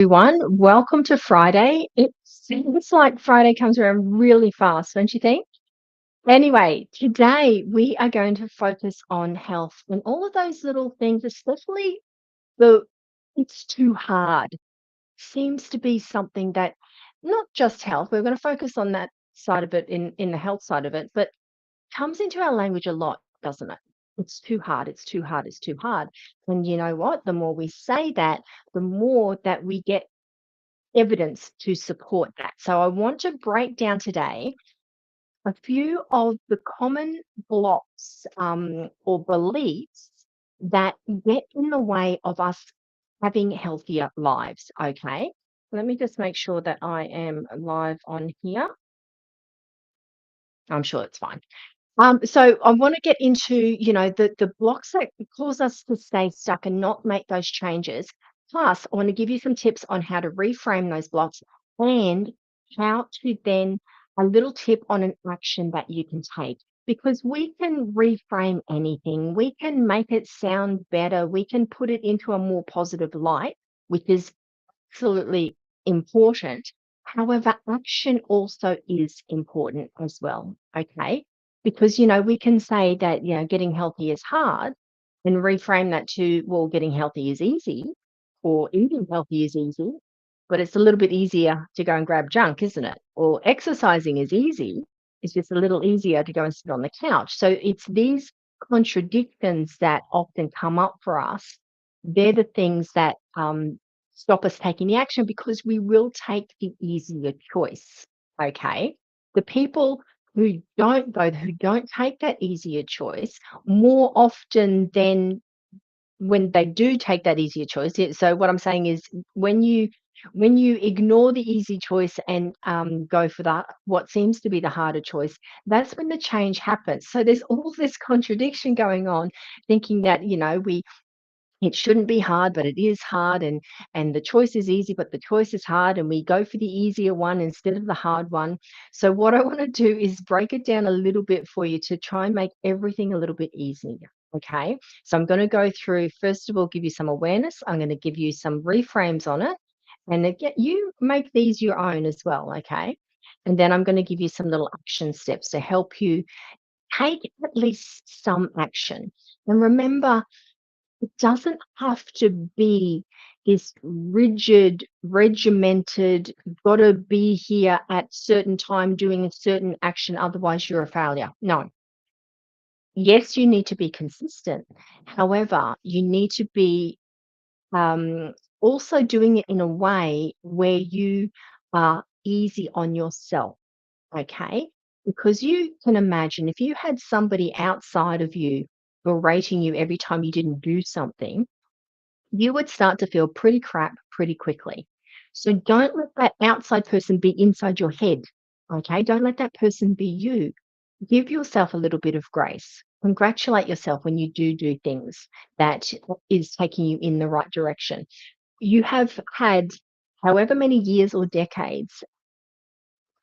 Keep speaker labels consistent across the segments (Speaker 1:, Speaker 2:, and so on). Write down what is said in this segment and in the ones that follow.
Speaker 1: Everyone. Welcome to Friday. It seems like Friday comes around really fast, don't you think? Anyway, today we are going to focus on health and all of those little things, especially the it's too hard. Seems to be something that not just health, we're going to focus on that side of it in the health side of it, but comes into our language a lot, doesn't it? It's too hard, it's too hard, it's too hard. And you know what? The more we say that, the more that we get evidence to support that. So I want to break down today a few of the common blocks or beliefs that get in the way of us having healthier lives. Okay. Let me just make sure that I am live on here. I'm sure it's fine. So I want to get into, the blocks that cause us to stay stuck and not make those changes. Plus, I want to give you some tips on how to reframe those blocks and how to then a little tip on an action that you can take. Because we can reframe anything, we can make it sound better, we can put it into a more positive light, which is absolutely important. However, action also is important as well. Okay. Because, we can say that, getting healthy is hard and reframe that to, well, getting healthy is easy or eating healthy is easy, but it's a little bit easier to go and grab junk, isn't it? Or exercising is easy. It's just a little easier to go and sit on the couch. So it's these contradictions that often come up for us. They're the things that stop us taking the action because we will take the easier choice. Okay. The people who don't take that easier choice more often than when they do take that easier choice. So what I'm saying is when you ignore the easy choice and go for the what seems to be the harder choice, that's when the change happens. So there's all this contradiction going on, thinking that we it shouldn't be hard, but it is hard, and the choice is easy, but the choice is hard, and we go for the easier one instead of the hard one. So what I want to do is break it down a little bit for you to try and make everything a little bit easier. Okay. So I'm going to go through, first of all, give you some awareness. I'm going to give you some reframes on it. And again, you make these your own as well. Okay. And then I'm going to give you some little action steps to help you take at least some action. And remember, it doesn't have to be this rigid, regimented, gotta be here at certain time doing a certain action, otherwise you're a failure. No. Yes, you need to be consistent. However, you need to be um, also doing it in a way where you are easy on yourself. Okay. Because you can imagine if you had somebody outside of you berating you every time you didn't do something, you would start to feel pretty crap pretty quickly. So don't let that outside person be inside your head. Okay. Don't let that person be you. Give yourself a little bit of grace. Congratulate yourself when you do things that is taking you in the right direction. You have had however many years or decades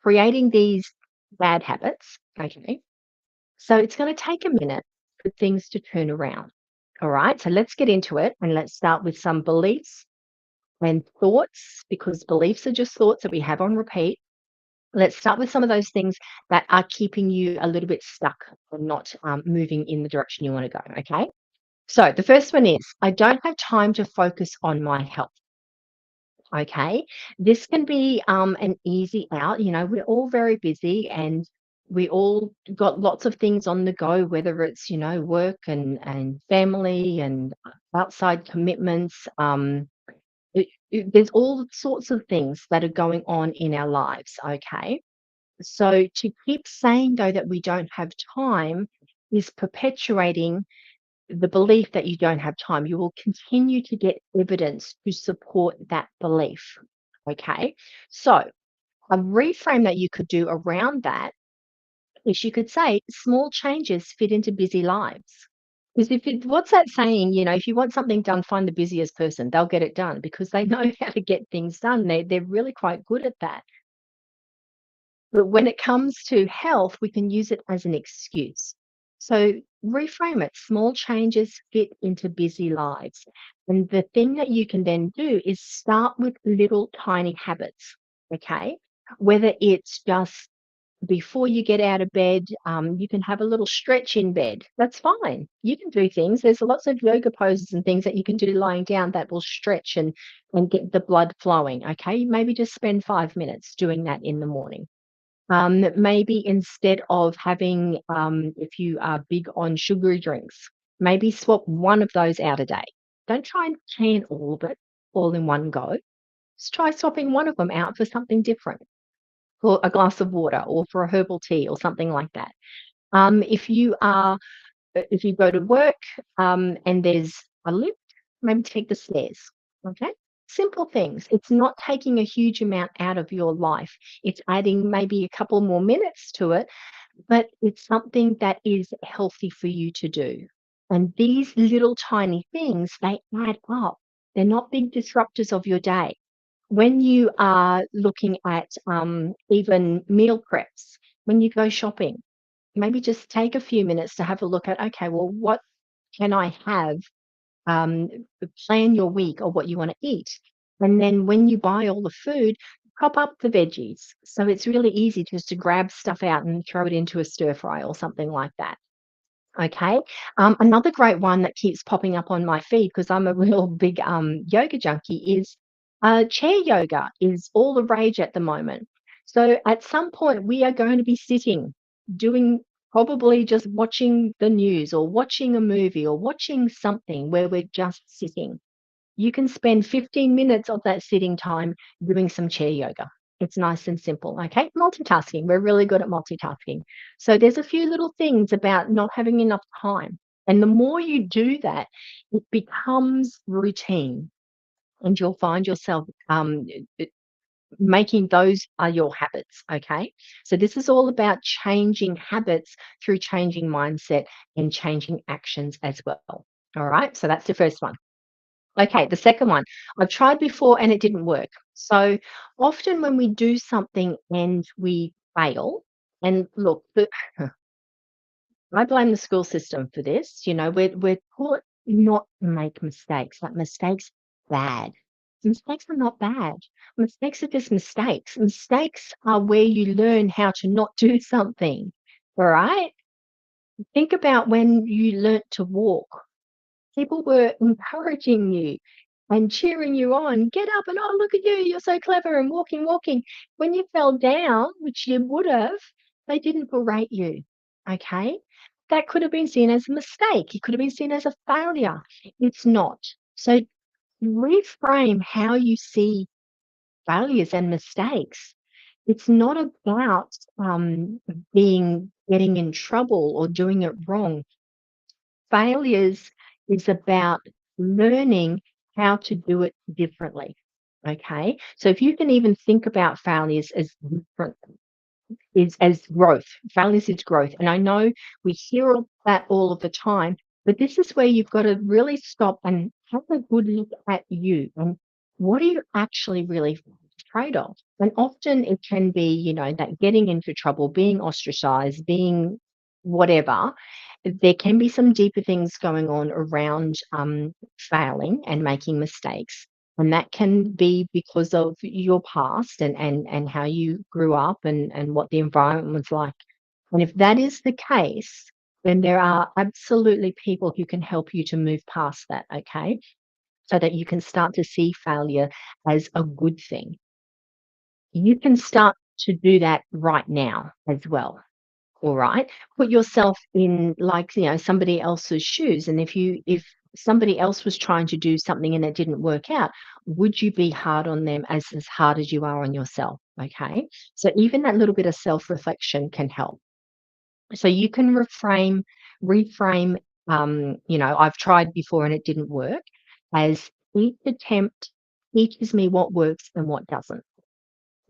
Speaker 1: creating these bad habits. Okay. So it's going to take a minute for things to turn around. All right. So let's get into it and let's start with some beliefs and thoughts, because beliefs are just thoughts that we have on repeat. Let's start with some of those things that are keeping you a little bit stuck or not moving in the direction you want to go. Okay. So the first one is I don't have time to focus on my health. Okay. This can be an easy out. We're all very busy and we all got lots of things on the go, whether it's, work and family and outside commitments. There's all sorts of things that are going on in our lives. Okay. So to keep saying, though, that we don't have time is perpetuating the belief that you don't have time. You will continue to get evidence to support that belief. Okay. So a reframe that you could do around that is you could say small changes fit into busy lives. Because what's that saying? If you want something done, find the busiest person. They'll get it done because they know how to get things done. They're really quite good at that. But when it comes to health, we can use it as an excuse. So reframe it. Small changes fit into busy lives. And the thing that you can then do is start with little tiny habits. Okay. Whether it's just before you get out of bed, you can have a little stretch in bed. That's fine. You can do things. There's lots of yoga poses and things that you can do lying down that will stretch and get the blood flowing. Okay. Maybe just spend 5 minutes doing that in the morning. Maybe instead of having, if you are big on sugary drinks, maybe swap one of those out a day. Don't try and can all of it all in one go. Just try swapping one of them out for something different, for a glass of water or for a herbal tea or something like that. If you are, if you go to work and there's a lift, maybe take the stairs. Okay. Simple things. It's not taking a huge amount out of your life. It's adding maybe a couple more minutes to it, but it's something that is healthy for you to do. And these little tiny things, they add up. They're not big disruptors of your day. When you are looking at even meal preps, when you go shopping, maybe just take a few minutes to have a look at, okay, well, what can I have? um, Plan your week or what you want to eat. And then when you buy all the food, chop up the veggies. So it's really easy just to grab stuff out and throw it into a stir fry or something like that. Okay. Another great one that keeps popping up on my feed because I'm a real big yoga junkie is chair yoga is all the rage at the moment. So at some point we are going to be sitting doing probably just watching the news or watching a movie or watching something where we're just sitting. You can spend 15 minutes of that sitting time doing some chair yoga. It's nice and simple, okay? Multitasking. We're really good at multitasking. So there's a few little things about not having enough time. And the more you do that, it becomes routine and you'll find yourself making those are your habits, okay? So this is all about changing habits through changing mindset and changing actions as well. All right, so that's the first one. Okay, the second one, I've tried before and it didn't work. So often when we do something and we fail, and look, I blame the school system for this. You know, we're taught not to make mistakes. Like mistakes, bad. Mistakes are not bad. Mistakes are just mistakes. Mistakes are where you learn how to not do something. All right. Think about when you learnt to walk. People were encouraging you and cheering you on. Get up and, oh, look at you. You're so clever and walking, walking. When you fell down, which you would have, they didn't berate you. Okay. That could have been seen as a mistake. It could have been seen as a failure. It's not. So reframe how you see failures and mistakes. It's not about getting in trouble or doing it wrong. Failures is about learning how to do it differently. Okay. So if you can even think about failures as different, is as growth. Failures is growth. And I know we hear that all of the time, but this is where you've got to really stop and have a good look at you and what are you actually really afraid of? And often it can be, you know, that getting into trouble, being ostracized, being whatever. There can be some deeper things going on around failing and making mistakes. And that can be because of your past and how you grew up and what the environment was like. And if that is the case, then there are absolutely people who can help you to move past that, okay? So that you can start to see failure as a good thing. You can start to do that right now as well. All right. Put yourself in like, you know, somebody else's shoes. And if somebody else was trying to do something and it didn't work out, would you be hard on them as hard as you are on yourself? Okay. So even that little bit of self-reflection can help. So you can reframe, you know, I've tried before and it didn't work as each attempt teaches me what works and what doesn't.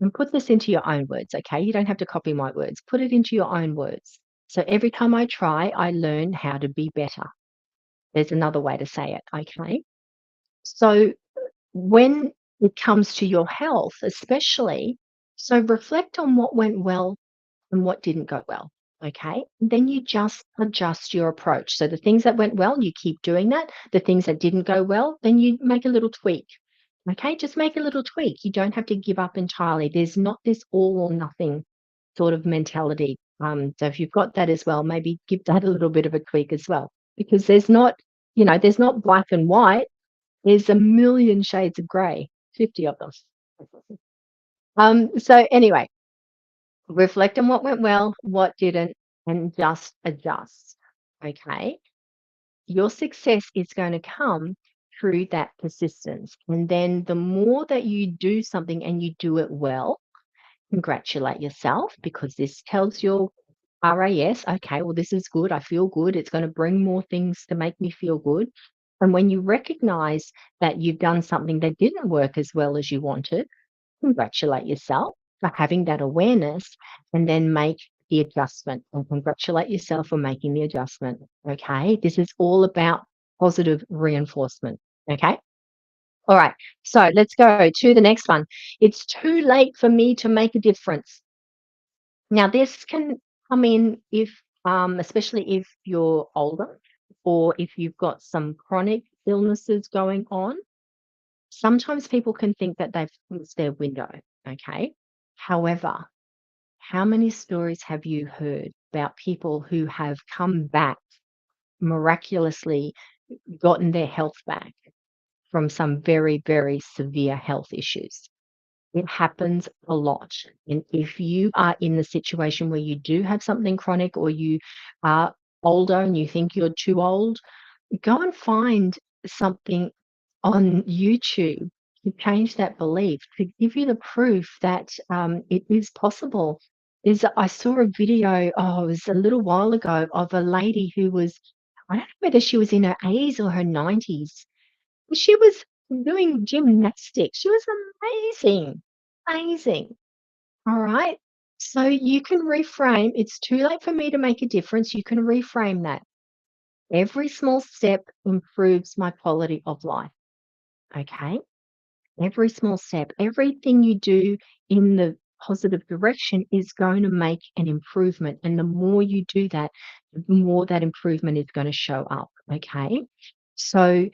Speaker 1: And put this into your own words, okay? You don't have to copy my words. Put it into your own words. So every time I try, I learn how to be better. There's another way to say it, okay? So when it comes to your health, especially, so reflect on what went well and what didn't go well. Okay. Then you just adjust your approach. So the things that went well, you keep doing that. The things that didn't go well, then you make a little tweak. Okay. Just make a little tweak. You don't have to give up entirely. There's not this all or nothing sort of mentality. So if you've got that as well, maybe give that a little bit of a tweak as well, because there's not black and white. There's a million shades of grey, 50 of them. So anyway, reflect on what went well, what didn't, and just adjust. Okay. Your success is going to come through that persistence. And then the more that you do something and you do it well, congratulate yourself, because this tells your RAS, okay, well, this is good. I feel good. It's going to bring more things to make me feel good. And when you recognize that you've done something that didn't work as well as you wanted, congratulate yourself for having that awareness, and then make the adjustment, and congratulate yourself for making the adjustment. Okay. This is all about positive reinforcement. Okay. All right. So let's go to the next one. It's too late for me to make a difference. Now, this can come in if, especially if you're older, or if you've got some chronic illnesses going on. Sometimes people can think that they've missed their window. Okay. However, how many stories have you heard about people who have come back miraculously, gotten their health back from some very, very severe health issues? It happens a lot. And if you are in the situation where you do have something chronic, or you are older and you think you're too old, go and find something on YouTube to change that belief, to give you the proof that it is possible. I saw a video, oh, it was a little while ago, of a lady who was, I don't know whether she was in her 80s or her 90s. She was doing gymnastics. She was amazing, amazing. All right. So you can reframe. It's too late for me to make a difference. You can reframe that. Every small step improves my quality of life. Okay. Every small step, everything you do in the positive direction is going to make an improvement. And the more you do that, the more that improvement is going to show up. Okay. So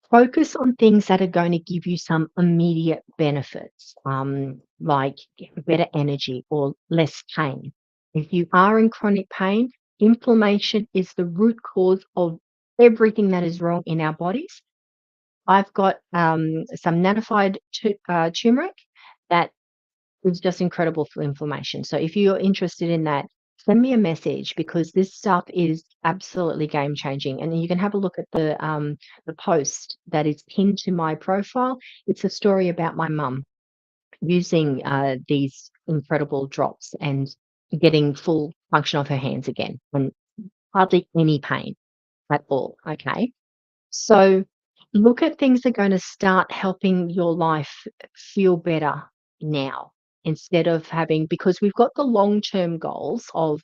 Speaker 1: focus on things that are going to give you some immediate benefits, like better energy or less pain. If you are in chronic pain, inflammation is the root cause of everything that is wrong in our bodies. I've got some nanified turmeric that is just incredible for inflammation. So if you're interested in that, send me a message, because this stuff is absolutely game changing. And you can have a look at the post that is pinned to my profile. It's a story about my mum using these incredible drops and getting full function of her hands again, and hardly any pain at all. Okay. So look at things that are going to start helping your life feel better now, instead of having, because we've got the long-term goals of,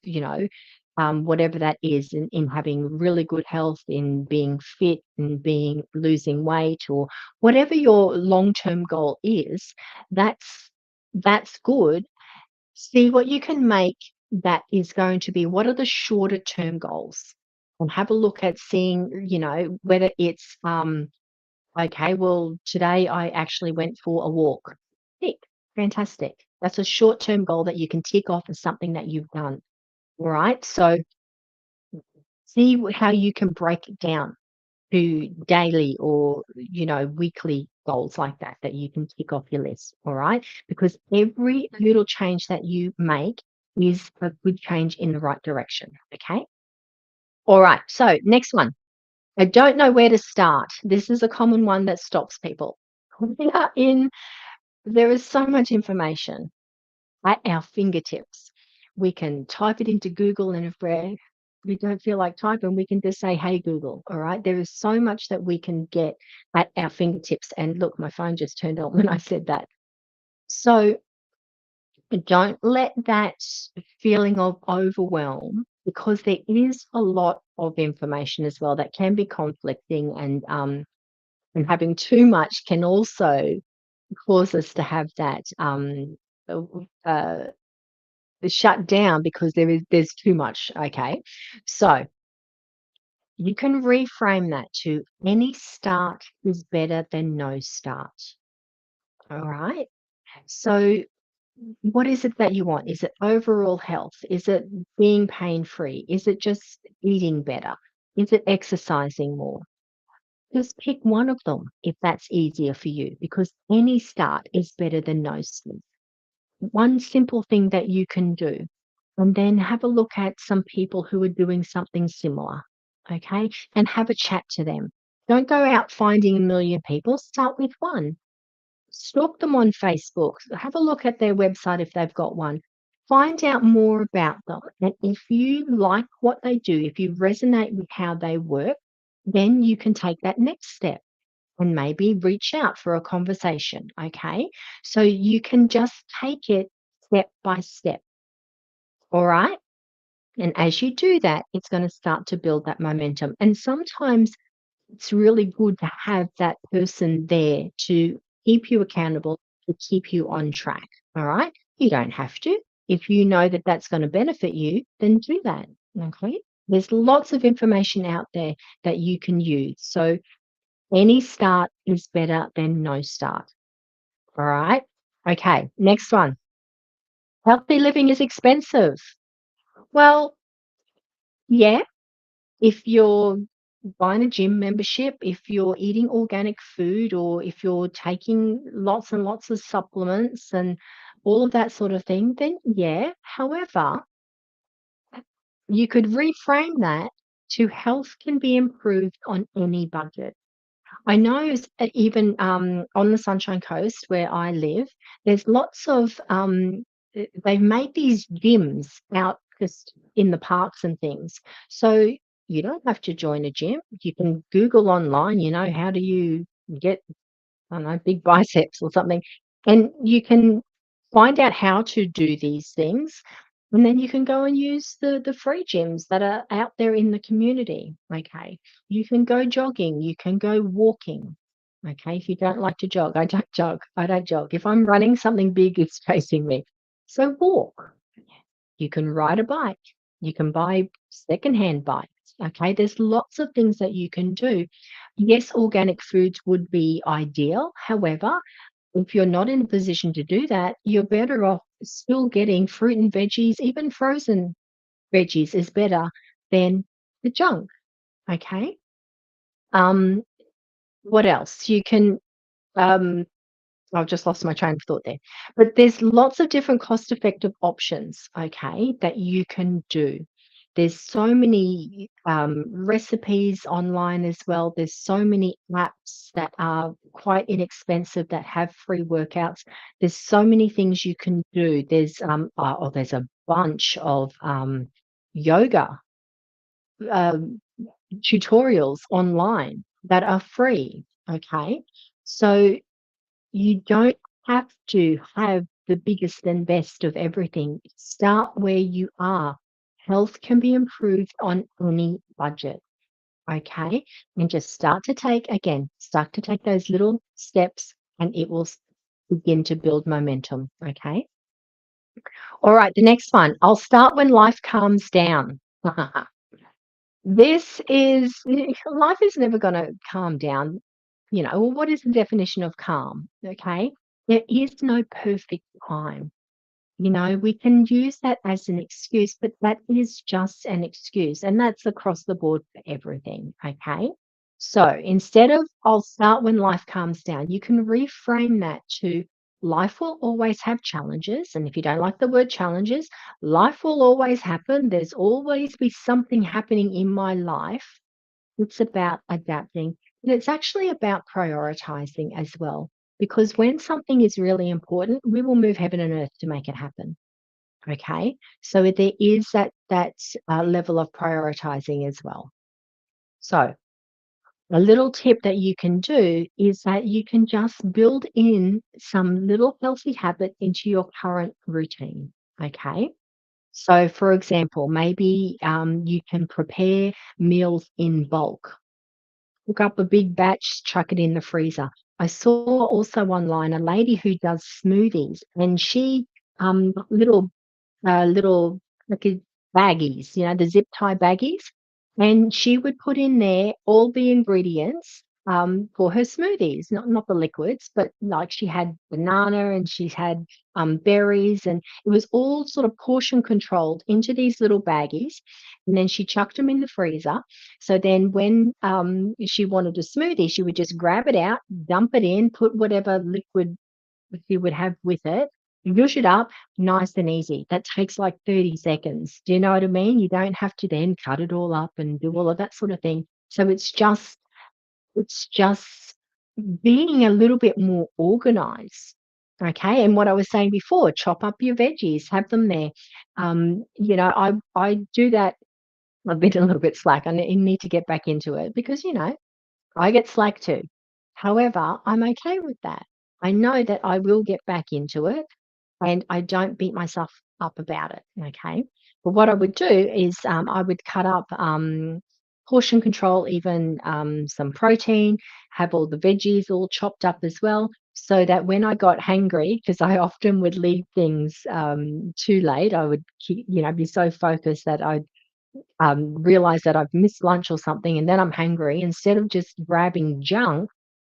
Speaker 1: whatever that is, in having really good health, in being fit, and being losing weight, or whatever your long-term goal is, that's good. See what you can make that is going to be, what are the shorter term goals? And have a look at seeing, whether it's, okay, well, today I actually went for a walk. Tick, fantastic. That's a short term goal that you can tick off as something that you've done. All right. So see how you can break it down to daily, or, weekly goals like that, that you can tick off your list. All right. Because every little change that you make is a good change in the right direction. Okay. All right. So next one. I don't know where to start. This is a common one that stops people. We are in, there is so much information at our fingertips. We can type it into Google, and if we don't feel like typing, we can just say, "Hey Google." All right. There is so much that we can get at our fingertips. And look, my phone just turned on when I said that. So don't let that feeling of overwhelm, because there is a lot of information as well that can be conflicting, and having too much can also cause us to have that uh, uh, shut down because there's too much, okay? So, you can reframe that to any start is better than no start, all right? So, what is it that you want? Is it overall health? Is it being pain-free? Is it just eating better? Is it exercising more? Just pick one of them if that's easier for you, because any start is better than no start. One simple thing that you can do, and then have a look at some people who are doing something similar, okay? And have a chat to them. Don't go out finding a million people, start with one. Stalk them on Facebook, have a look at their website if they've got one. Find out more about them. And if you like what they do, if you resonate with how they work, then you can take that next step and maybe reach out for a conversation. Okay. So you can just take it step by step. All right. And as you do that, it's going to start to build that momentum. And sometimes it's really good to have that person there to keep you accountable, to keep you on track. All right. You don't have to. If you know that that's going to benefit you, then do that. Okay. There's lots of information out there that you can use. So any start is better than no start. All right. Okay. Next one. Healthy living is expensive. Well, yeah, if you're buying a gym membership, if you're eating organic food, or if you're taking lots and lots of supplements and all of that sort of thing, then yeah. However, you could reframe that to health can be improved on any budget. I know even on the Sunshine Coast where I live, there's lots of they've made these gyms out just in the parks and things. So you don't have to join a gym. You can Google online, how do you get, I don't know, big biceps or something, and you can find out how to do these things, and then you can go and use the free gyms that are out there in the community, okay? You can go jogging, you can go walking, okay? If you don't like to jog, I don't jog, I don't jog. If I'm running, something big is chasing me. So walk. You can ride a bike. You can buy secondhand bikes. Okay, there's lots of things that you can do. Yes, organic foods would be ideal. However, if you're not in a position to do that, you're better off still getting fruit and veggies. Even frozen veggies is better than the junk. Okay. Um, what else? You can um, I've just lost my train of thought there. But there's lots of different cost-effective options, okay, that you can do. There's so many recipes online as well. There's so many apps that are quite inexpensive that have free workouts. There's so many things you can do. There's a bunch of yoga um, tutorials online that are free. Okay, so you don't have to have the biggest and best of everything. Start where you are. Health can be improved on any budget. Okay. And just start to take those little steps and it will begin to build momentum. Okay. All right. The next one, I'll start when life calms down. This is life is never going to calm down. Well, what is the definition of calm? Okay. There is no perfect time. We can use that as an excuse, but that is just an excuse. And that's across the board for everything. Okay. So instead of I'll start when life calms down, you can reframe that to life will always have challenges. And if you don't like the word challenges, life will always happen. There's always be something happening in my life. It's about adapting. And it's actually about prioritizing as well. Because when something is really important, we will move heaven and earth to make it happen. Okay. So there is that level of prioritizing as well. So a little tip that you can do is that you can just build in some little healthy habit into your current routine. Okay. So, for example, maybe you can prepare meals in bulk. Cook up a big batch, chuck it in the freezer. I saw also online a lady who does smoothies, and she got little little like baggies, the zip tie baggies, and she would put in there all the ingredients for her smoothies, not the liquids, but like she had banana and she had berries, and it was all sort of portion controlled into these little baggies, and then she chucked them in the freezer. So then when she wanted a smoothie, she would just grab it out, dump it in, put whatever liquid you would have with it, mush it up, nice and easy. That takes like 30 seconds. Do you know what I mean? You don't have to then cut it all up and do all of that sort of thing. So it's just being a little bit more organized. Okay. And what I was saying before, chop up your veggies, have them there. I do that. I've been a little bit slack. I need to get back into it because, I get slack too. However, I'm okay with that. I know that I will get back into it and I don't beat myself up about it. Okay. But what I would do is I would cut up portion control, even some protein, have all the veggies all chopped up as well. So that when I got hangry, because I often would leave things too late, I would keep, be so focused that I realize that I've missed lunch or something, and then I'm hungry. Instead of just grabbing junk,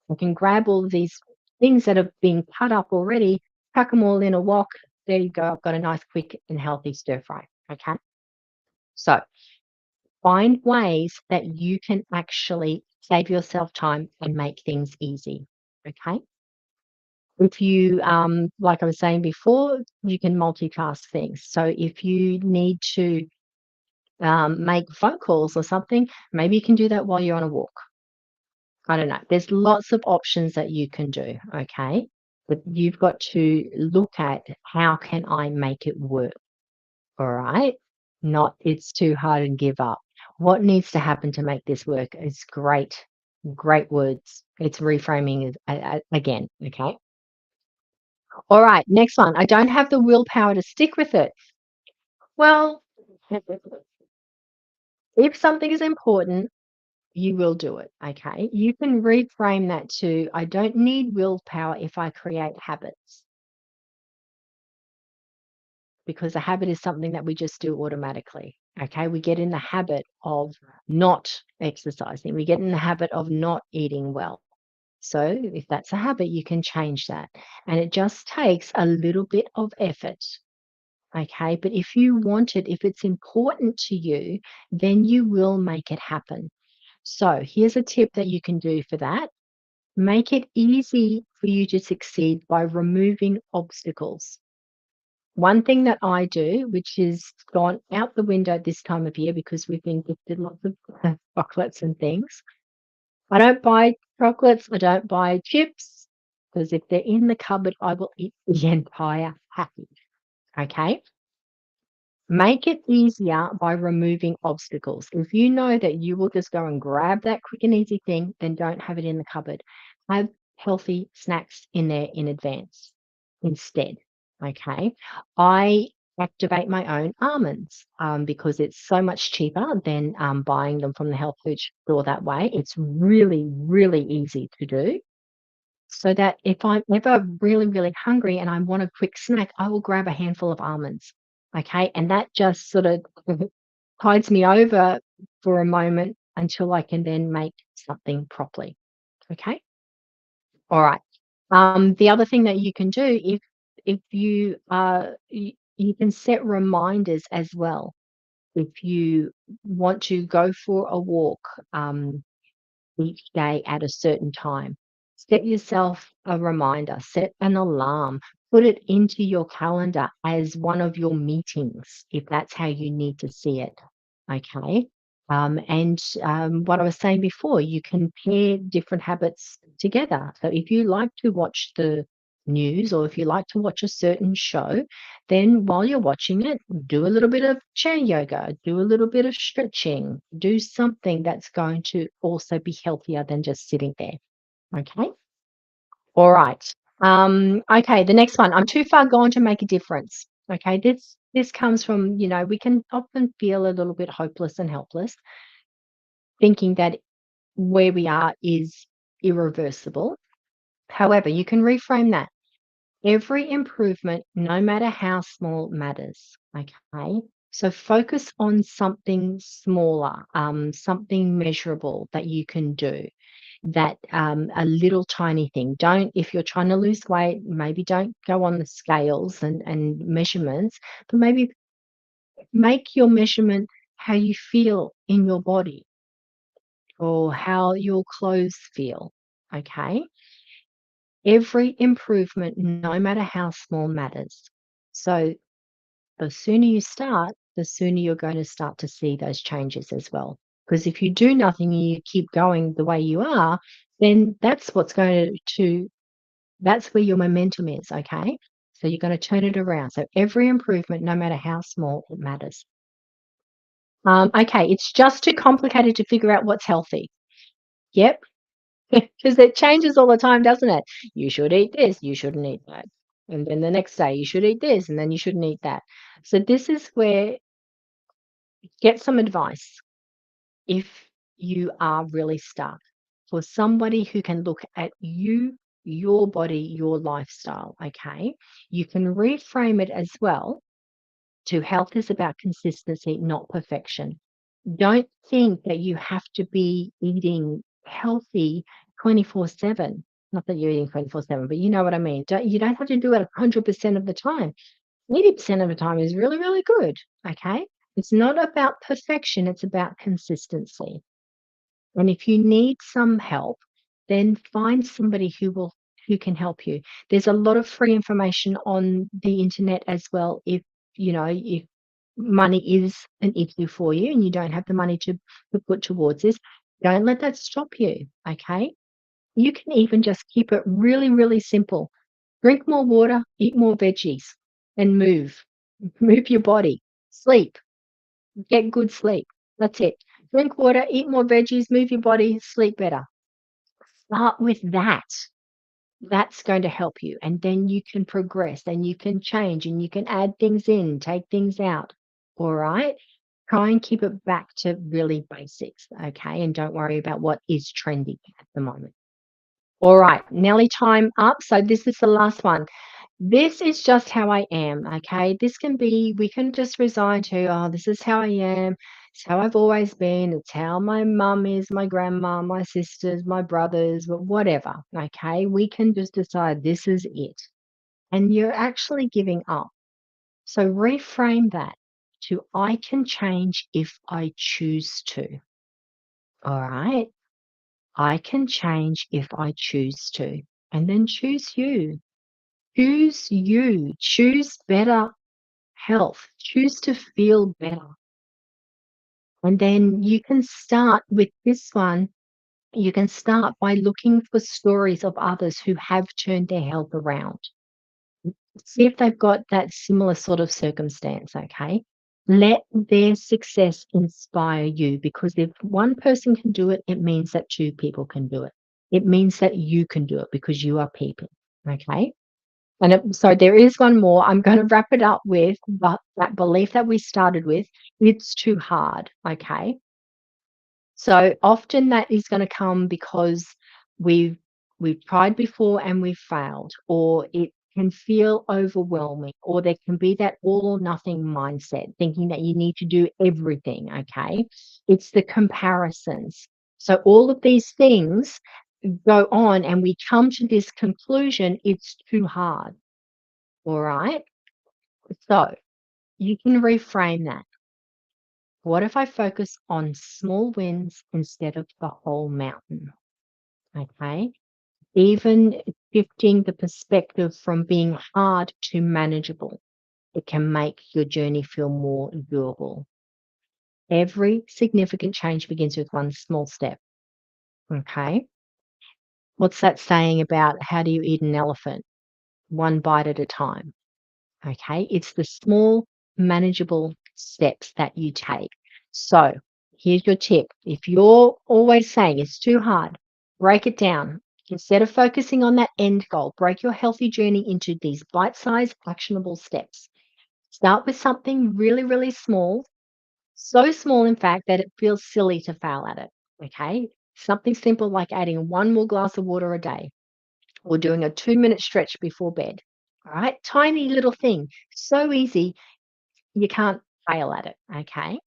Speaker 1: I can grab all of these things that have been cut up already, pack them all in a wok. There you go. I've got a nice, quick, and healthy stir fry. Okay. So find ways that you can actually save yourself time and make things easy. Okay. If you, like I was saying before, you can multitask things. So if you need to make phone calls or something, maybe you can do that while you're on a walk. I don't know. There's lots of options that you can do, okay? But you've got to look at how can I make it work, all right? Not it's too hard and give up. What needs to happen to make this work is great, great words. It's reframing again, okay? All right, next one. I don't have the willpower to stick with it. Well, if something is important, you will do it, okay? You can reframe that to, I don't need willpower if I create habits, because a habit is something that we just do automatically, okay? We get in the habit of not exercising, we get in the habit of not eating well. So if that's a habit, you can change that. And it just takes a little bit of effort, okay? But if you want it, if it's important to you, then you will make it happen. So here's a tip that you can do for that. Make it easy for you to succeed by removing obstacles. One thing that I do, which is gone out the window this time of year because we've been gifted lots of chocolates and things. I don't buy chocolates, I don't buy chips, because if they're in the cupboard, I will eat the entire package. Okay? Make it easier by removing obstacles. If you know that you will just go and grab that quick and easy thing, then don't have it in the cupboard. Have healthy snacks in there in advance instead. Okay. I activate my own almonds because it's so much cheaper than buying them from the health food store that way. It's really, really easy to do. So that if I'm ever really, really hungry and I want a quick snack, I will grab a handful of almonds. Okay. And that just sort of tides me over for a moment until I can then make something properly. Okay. All right. The other thing that you can do if you can set reminders as well. If you want to go for a walk, each day at a certain time. Set yourself a reminder, set an alarm, put it into your calendar as one of your meetings, if that's how you need to see it. Okay. And what I was saying before, you can pair different habits together. So if you like to watch the news or if you like to watch a certain show, then while you're watching it, do a little bit of chair yoga, do a little bit of stretching, do something that's going to also be healthier than just sitting there. Okay. All right. Okay, the next one. I'm too far gone to make a difference. Okay, this comes from, we can often feel a little bit hopeless and helpless, thinking that where we are is irreversible. However, you can reframe that. Every improvement, no matter how small, matters. Okay. So focus on something smaller, something measurable that you can do. That a little tiny thing. Don't, if you're trying to lose weight, maybe don't go on the scales and measurements, but maybe make your measurement how you feel in your body or how your clothes feel. Okay. Every improvement, no matter how small, matters. So the sooner you start, the sooner you're going to start to see those changes as well. Because if you do nothing and you keep going the way you are, then that's what's going to that's where your momentum is, okay? So you're going to turn it around. So every improvement, no matter how small, it matters. Okay, it's just too complicated to figure out what's healthy. Yep, because it changes all the time, doesn't it? You should eat this, you shouldn't eat that. And then the next day, you should eat this, and then you shouldn't eat that. So this is where get some advice if you are really stuck for somebody who can look at you, your body, your lifestyle. Okay. You can reframe it as well to health is about consistency, not perfection. Don't think that you have to be eating healthy 24/7. Not that you're eating 24/7, but you know what I mean. You don't have to do it 100% of the time. 80% of the time is really, really good. Okay. It's not about perfection, it's about consistency. And if you need some help, then find somebody who can help you. There's a lot of free information on the internet as well if if money is an issue for you and you don't have the money to put towards this, don't let that stop you. Okay. You can even just keep it really, really simple. Drink more water, eat more veggies, and move. Move your body. Sleep. Get good sleep. That's it. Drink water, eat more veggies, move your body, sleep better. Start with that. That's going to help you. And then you can progress and you can change and you can add things in, take things out. All right. Try and keep it back to really basics. Okay. And don't worry about what is trendy at the moment. All right. Nearly time up. So this is the last one. This is just how I am, okay? This can be we can just resign to, "Oh, this is how I am. It's how I've always been. It's how my mum is, my grandma, my sisters, my brothers," whatever, okay? We can just decide this is it, and you're actually giving up. So reframe that to, "I can change if I choose to." All right? I can change if I choose to, and then choose you. Choose you. Choose better health. Choose to feel better. And then you can start with this one. You can start by looking for stories of others who have turned their health around. See if they've got that similar sort of circumstance, okay? Let their success inspire you because if one person can do it, it means that two people can do it. It means that you can do it because you are people, okay? And so there is one more. I'm going to wrap it up with that belief that we started with. It's too hard. Okay. So often that is going to come because we've we've tried before and we've failed, or it can feel overwhelming, or there can be that all or nothing mindset, thinking that you need to do everything. Okay. It's the comparisons. So all of these things go on and we come to this conclusion, it's too hard. All right. So you can reframe that. What if I focus on small wins instead of the whole mountain? Okay. Even shifting the perspective from being hard to manageable, it can make your journey feel more doable. Every significant change begins with one small step. Okay. What's that saying about how do you eat an elephant? One bite at a time. Okay, it's the small, manageable steps that you take. So, here's your tip. If you're always saying it's too hard, break it down. Instead of focusing on that end goal, break your healthy journey into these bite sized, actionable steps. Start with something really, really small, so small, in fact, that it feels silly to fail at it. Okay, something simple like adding one more glass of water a day or doing a 2-minute stretch before bed. All right. Tiny little thing. So easy. You can't fail at it. Okay.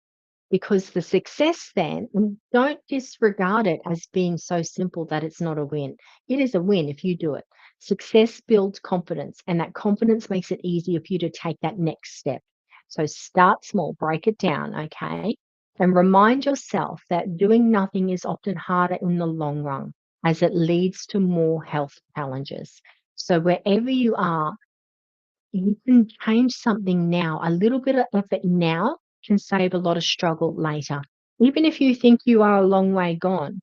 Speaker 1: Because the success then, and don't disregard it as being so simple that it's not a win. It is a win if you do it. Success builds confidence, and that confidence makes it easier for you to take that next step. So start small, break it down, okay? And remind yourself that doing nothing is often harder in the long run as it leads to more health challenges. So wherever you are, you can change something now. A little bit of effort now can save a lot of struggle later. Even if you think you are a long way gone,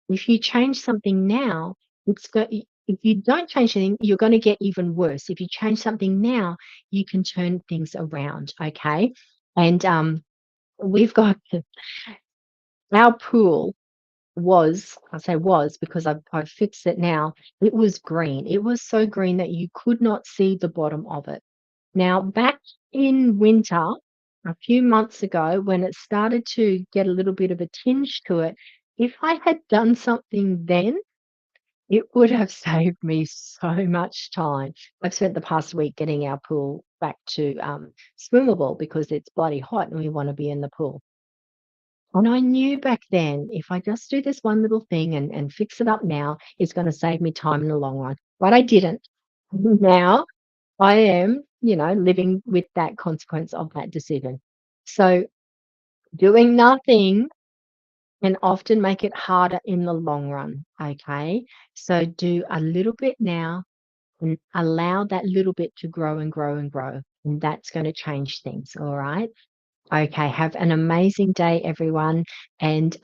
Speaker 1: if you change something now, if you don't change anything, you're going to get even worse. If you change something now, you can turn things around. Okay. And we've got our pool was, I say was because I've fixed it now. It was green. It was so green that you could not see the bottom of it. Now, back in winter, a few months ago, when it started to get a little bit of a tinge to it, if I had done something then, it would have saved me so much time. I've spent the past week getting our pool back to swimmable because it's bloody hot and we want to be in the pool. And I knew back then if I just do this one little thing and fix it up now, it's going to save me time in the long run. But I didn't. Now I am, living with that consequence of that decision. So doing nothing can often make it harder in the long run. Okay. So do a little bit now and allow that little bit to grow and grow and grow. And that's going to change things. All right. Okay, have an amazing day, everyone. And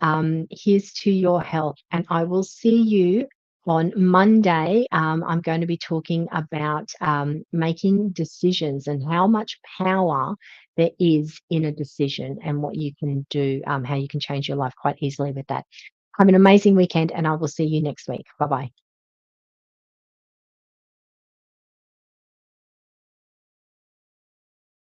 Speaker 1: here's to your health. And I will see you on Monday. I'm going to be talking about making decisions and how much power there is in a decision and what you can do, how you can change your life quite easily with that. Have an amazing weekend, and I will see you next week. Bye bye.